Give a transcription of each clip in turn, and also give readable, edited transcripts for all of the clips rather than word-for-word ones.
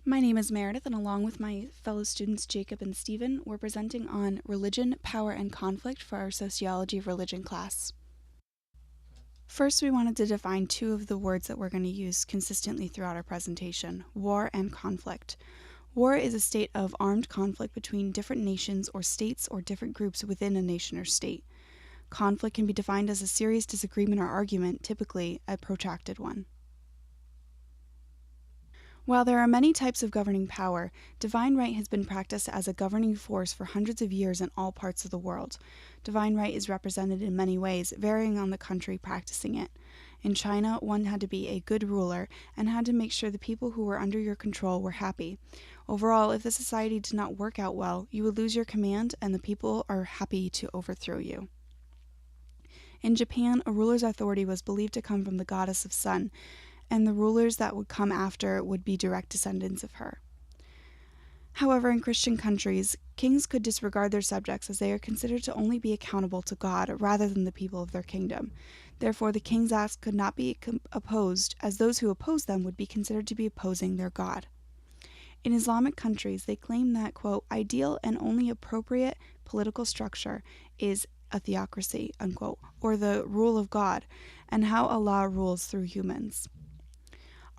My name is Meredith, and along with my fellow students Jacob and Stephen, we're presenting on religion, power, and conflict for our Sociology of Religion class. First, we wanted to define two of the words that we're going to use consistently throughout our presentation: war and conflict. War is a state of armed conflict between different nations or states or different groups within a nation or state. Conflict can be defined as a serious disagreement or argument, typically a protracted one. While there are many types of governing power, divine right has been practiced as a governing force for hundreds of years in all parts of the world. Divine right is represented in many ways, varying on the country practicing it. In China, one had to be a good ruler and had to make sure the people who were under your control were happy. Overall, if the society did not work out well, you would lose your command and the people are happy to overthrow you. In Japan, a ruler's authority was believed to come from the goddess of sun, and the rulers that would come after would be direct descendants of her. However, in Christian countries, kings could disregard their subjects as they are considered to only be accountable to God rather than the people of their kingdom. Therefore, the king's acts could not be opposed, as those who opposed them would be considered to be opposing their God. In Islamic countries, they claim that, quote, ideal and only appropriate political structure is a theocracy, unquote, or the rule of God, and how Allah rules through humans.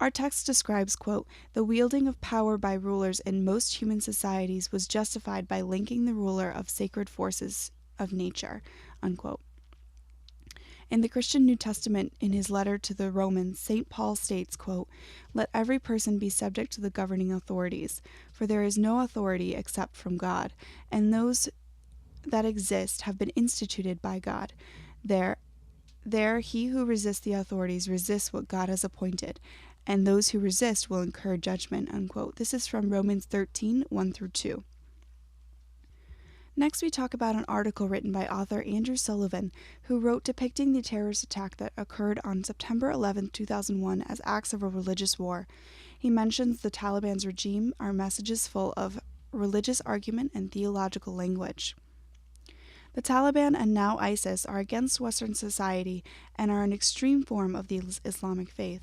Our text describes, quote, the wielding of power by rulers in most human societies was justified by linking the ruler of sacred forces of nature, unquote. In the Christian New Testament, in his letter to the Romans, St. Paul states, quote, let every person be subject to the governing authorities, for there is no authority except from God, and those that exist have been instituted by God. There he who resists the authorities resists what God has appointed, and those who resist will incur judgment, unquote. This is from Romans 13, 1-2. Next, we talk about an article written by author Andrew Sullivan, who wrote depicting the terrorist attack that occurred on September 11, 2001 as acts of a religious war. He mentions the Taliban's regime are messages full of religious argument and theological language. The Taliban and now ISIS are against Western society and are an extreme form of the Islamic faith.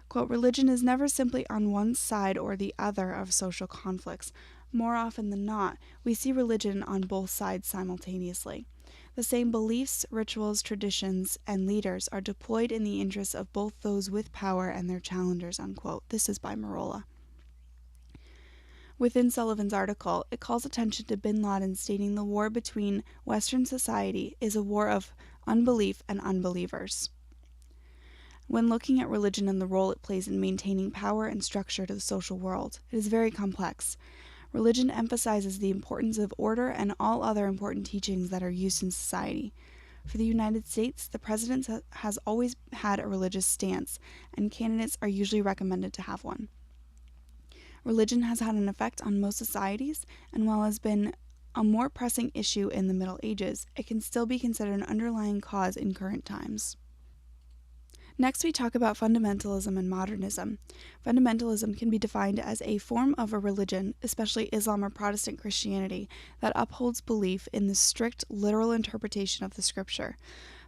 Quote, religion is never simply on one side or the other of social conflicts. More often than not, we see religion on both sides simultaneously. The same beliefs, rituals, traditions, and leaders are deployed in the interests of both those with power and their challengers, unquote. This is by Marola. Within Sullivan's article, it calls attention to bin Laden stating the war between Western society is a war of unbelief and unbelievers. When looking at religion and the role it plays in maintaining power and structure to the social world, it is very complex. Religion emphasizes the importance of order and all other important teachings that are used in society. For the United States, the president has always had a religious stance, and candidates are usually recommended to have one. Religion has had an effect on most societies, and while it has been a more pressing issue in the Middle Ages, it can still be considered an underlying cause in current times. Next, we talk about fundamentalism and modernism. Fundamentalism can be defined as a form of a religion, especially Islam or Protestant Christianity, that upholds belief in the strict, literal interpretation of the scripture.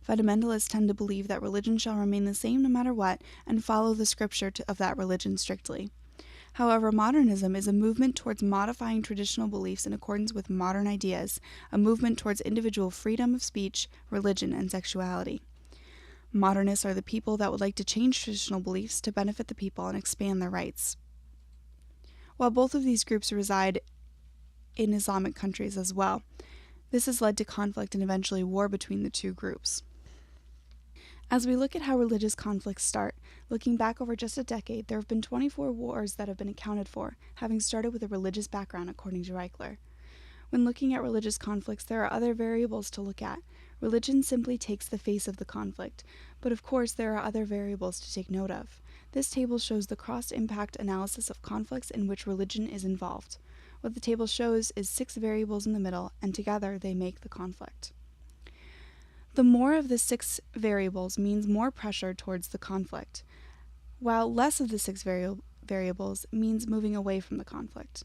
Fundamentalists tend to believe that religion shall remain the same no matter what, and follow the scripture of that religion strictly. However, modernism is a movement towards modifying traditional beliefs in accordance with modern ideas, a movement towards individual freedom of speech, religion, and sexuality. Modernists are the people that would like to change traditional beliefs to benefit the people and expand their rights. While both of these groups reside in Islamic countries as well, this has led to conflict and eventually war between the two groups. As we look at how religious conflicts start, looking back over just a decade, there have been 24 wars that have been accounted for, having started with a religious background, according to Reichler. When looking at religious conflicts, there are other variables to look at. Religion simply takes the face of the conflict, but of course there are other variables to take note of. This table shows the cross-impact analysis of conflicts in which religion is involved. What the table shows is 6 variables in the middle, and together they make the conflict. The more of the 6 variables means more pressure towards the conflict, while less of the 6 variables means moving away from the conflict.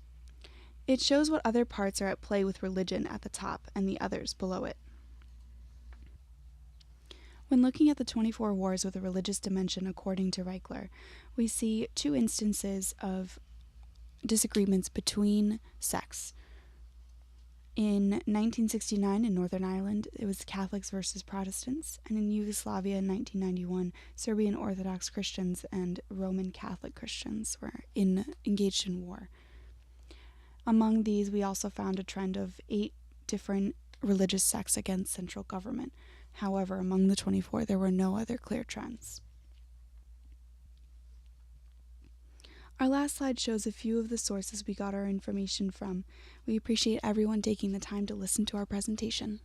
It shows what other parts are at play with religion at the top and the others below it. When looking at the 24 wars with a religious dimension according to Reichler, we see 2 instances of disagreements between sects. In 1969 in Northern Ireland, it was Catholics versus Protestants, and in Yugoslavia in 1991, Serbian Orthodox Christians and Roman Catholic Christians were engaged in war. Among these, we also found a trend of 8 different religious sects against central government. However, among the 24, there were no other clear trends. Our last slide shows a few of the sources we got our information from. We appreciate everyone taking the time to listen to our presentation.